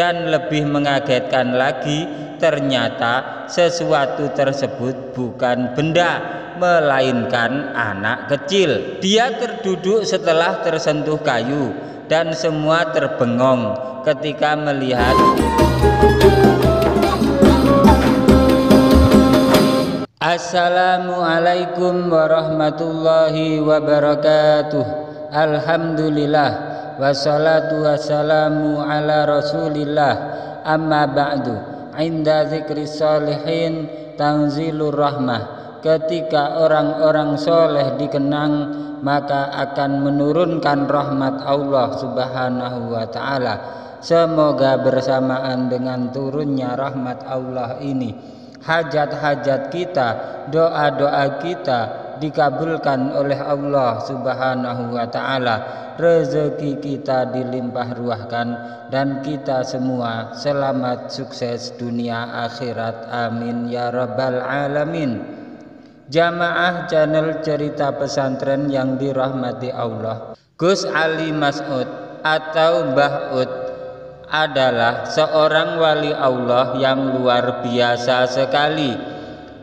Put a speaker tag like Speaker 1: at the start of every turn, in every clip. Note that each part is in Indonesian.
Speaker 1: Dan lebih mengagetkan lagi, ternyata sesuatu tersebut bukan benda, melainkan anak kecil. Dia terduduk setelah tersentuh kayu, dan semua terbengong ketika melihat Assalamualaikum warahmatullahi wabarakatuh. Alhamdulillah, wassalatu wassalamu ala rasulillah, amma ba'du. Inda zikri salihin tanzilur rahmah. Ketika orang-orang soleh dikenang, maka akan menurunkan rahmat Allah subhanahu wa ta'ala. Semoga bersamaan dengan turunnya rahmat Allah ini, hajat-hajat kita, doa-doa kita dikabulkan oleh Allah subhanahu wa ta'ala, rezeki kita dilimpah ruahkan, dan kita semua selamat sukses dunia akhirat, amin ya rabbal alamin. Jamaah channel cerita pesantren yang dirahmati Allah, Gus Ali Mas'ud atau Mbah Ud adalah seorang wali Allah yang luar biasa sekali,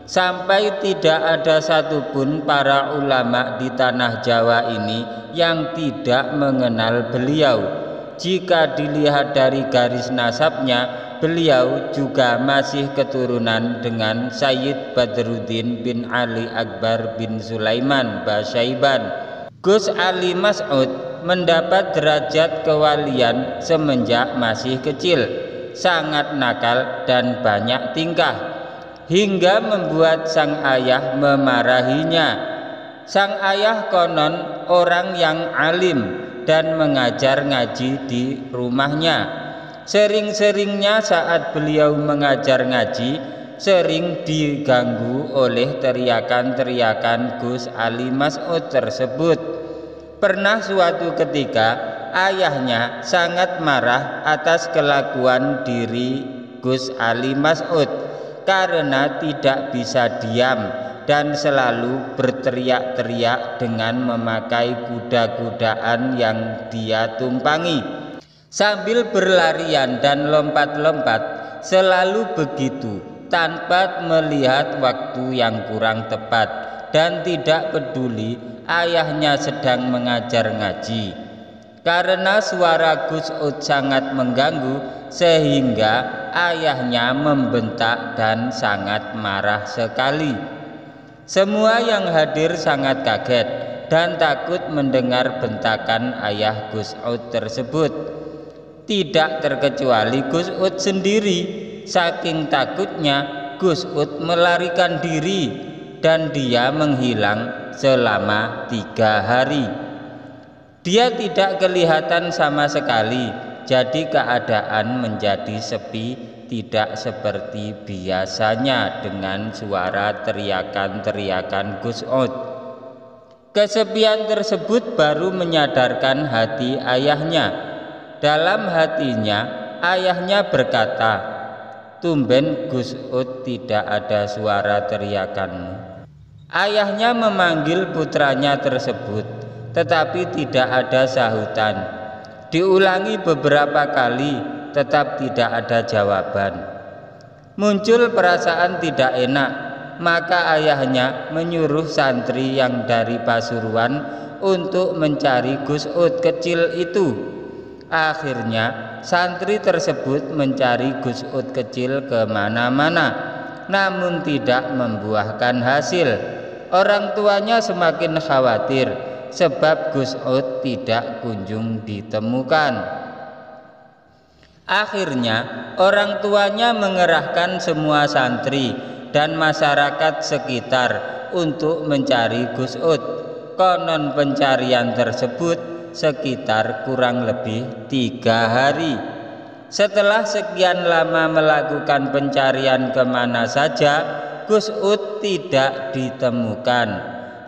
Speaker 1: sampai tidak ada satupun para ulama di tanah Jawa ini yang tidak mengenal beliau. Jika dilihat dari garis nasabnya, beliau juga masih keturunan dengan Sayyid Badruddin bin Ali Akbar bin Sulaiman Basyaiban. Gus Ali Mas'ud mendapat derajat kewalian semenjak masih kecil, sangat nakal dan banyak tingkah, hingga membuat sang ayah memarahinya. Sang ayah konon orang yang alim dan mengajar ngaji di rumahnya. Sering-seringnya saat beliau mengajar ngaji, sering diganggu oleh teriakan-teriakan Gus Ali Mas'ud tersebut. Pernah suatu ketika ayahnya sangat marah atas kelakuan diri Gus Ali Mas'ud karena tidak bisa diam dan selalu berteriak-teriak dengan memakai kuda-kudaan yang dia tumpangi. Sambil berlarian dan lompat-lompat, selalu begitu tanpa melihat waktu yang kurang tepat, dan tidak peduli ayahnya sedang mengajar ngaji. Karena suara Gus Ud sangat mengganggu, sehingga ayahnya membentak dan sangat marah sekali. Semua yang hadir sangat kaget dan takut mendengar bentakan ayah Gus Ud tersebut. Tidak terkecuali Gus Ud sendiri. Saking takutnya, Gus Ud melarikan diri dan dia menghilang selama 3 hari. Dia tidak kelihatan sama sekali, jadi keadaan menjadi sepi, tidak seperti biasanya dengan suara teriakan-teriakan Gus Ud. Kesepian tersebut baru menyadarkan hati ayahnya. Dalam hatinya, ayahnya berkata, "Tumben Gus Ud tidak ada suara teriakanmu." Ayahnya memanggil putranya tersebut, tetapi tidak ada sahutan. Diulangi beberapa kali, tetap tidak ada jawaban. Muncul perasaan tidak enak, maka ayahnya menyuruh santri yang dari Pasuruan untuk mencari Gus Ud kecil itu. Akhirnya santri tersebut mencari Gus Ud kecil kemana-mana, namun tidak membuahkan hasil. Orang tuanya semakin khawatir sebab Gus Ud tidak kunjung ditemukan. Akhirnya orang tuanya mengerahkan semua santri dan masyarakat sekitar untuk mencari Gus Ud. Konon pencarian tersebut sekitar kurang lebih 3 hari. Setelah sekian lama melakukan pencarian kemana saja, Gus Ud tidak ditemukan.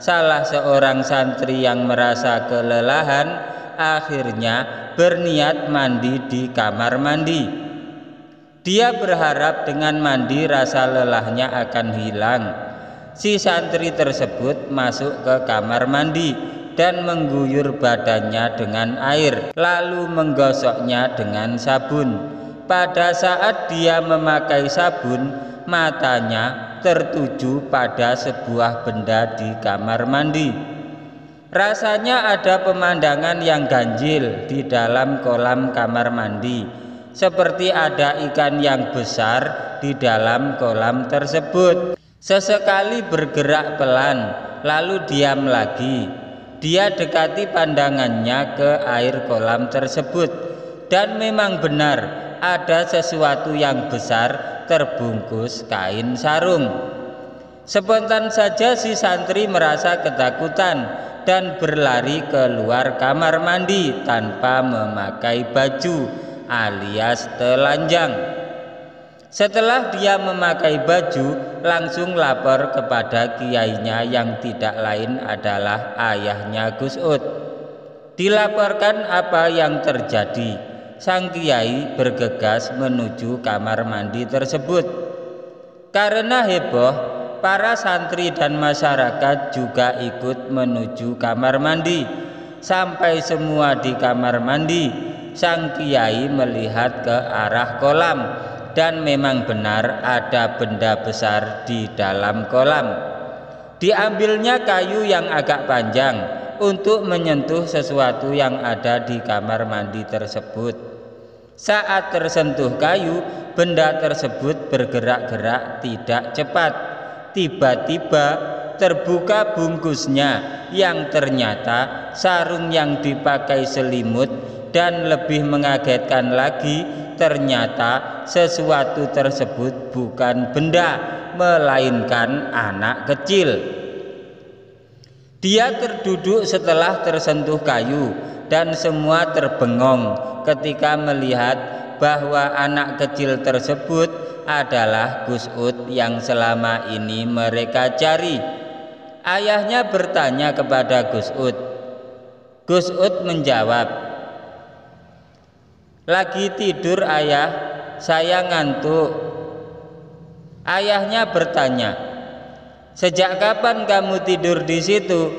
Speaker 1: Salah seorang santri yang merasa kelelahan akhirnya berniat mandi di kamar mandi. Dia berharap dengan mandi rasa lelahnya akan hilang. Si santri tersebut masuk ke kamar mandi dan mengguyur badannya dengan air, lalu menggosoknya dengan sabun. Pada saat dia memakai sabun, matanya tertuju pada sebuah benda di kamar mandi. Rasanya ada pemandangan yang ganjil di dalam kolam kamar mandi, seperti ada ikan yang besar di dalam kolam tersebut. Sesekali bergerak pelan, lalu diam lagi. Dia dekati pandangannya ke air kolam tersebut, dan memang benar ada sesuatu yang besar terbungkus kain sarung. Spontan saja si santri merasa ketakutan dan berlari keluar kamar mandi tanpa memakai baju alias telanjang. Setelah dia memakai baju, langsung lapor kepada kiainya yang tidak lain adalah ayahnya Gus Ud. Dilaporkan apa yang terjadi. Sang kiai bergegas menuju kamar mandi tersebut. Karena heboh, para santri dan masyarakat juga ikut menuju kamar mandi. Sampai semua di kamar mandi, sang kiai melihat ke arah kolam, dan memang benar ada benda besar di dalam kolam. Diambilnya kayu yang agak panjang untuk menyentuh sesuatu yang ada di kamar mandi tersebut. Saat tersentuh kayu, benda tersebut bergerak-gerak tidak cepat. Tiba-tiba terbuka bungkusnya yang ternyata sarung yang dipakai selimut, dan lebih mengagetkan lagi ternyata sesuatu tersebut bukan benda melainkan anak kecil. Dia terduduk setelah tersentuh kayu, dan semua terbengong ketika melihat bahwa anak kecil tersebut adalah Gus Ud yang selama ini mereka cari. Ayahnya bertanya kepada Gus Ud. Gus Ud menjawab, "Lagi tidur ayah, saya ngantuk." Ayahnya bertanya, "Sejak kapan kamu tidur di situ?"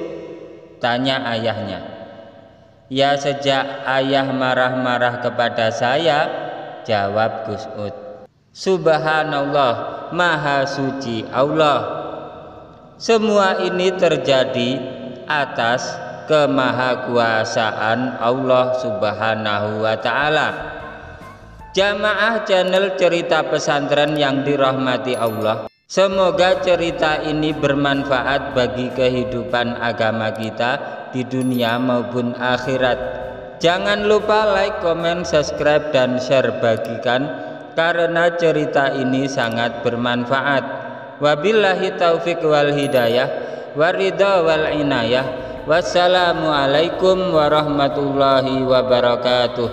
Speaker 1: tanya ayahnya. "Ya sejak ayah marah-marah kepada saya," jawab Gus Ud. Subhanallah, Maha Suci Allah. Semua ini terjadi atas kemahakuasaan Allah Subhanahu wa Ta'ala. Jamaah channel Cerita Pesantren yang dirahmati Allah, semoga cerita ini bermanfaat bagi kehidupan agama kita di dunia maupun akhirat. Jangan lupa like, komen, subscribe, dan share, bagikan karena cerita ini sangat bermanfaat. Wabillahi taufik wal hidayah, waridha wal inayah. Wassalamualaikum warahmatullahi wabarakatuh.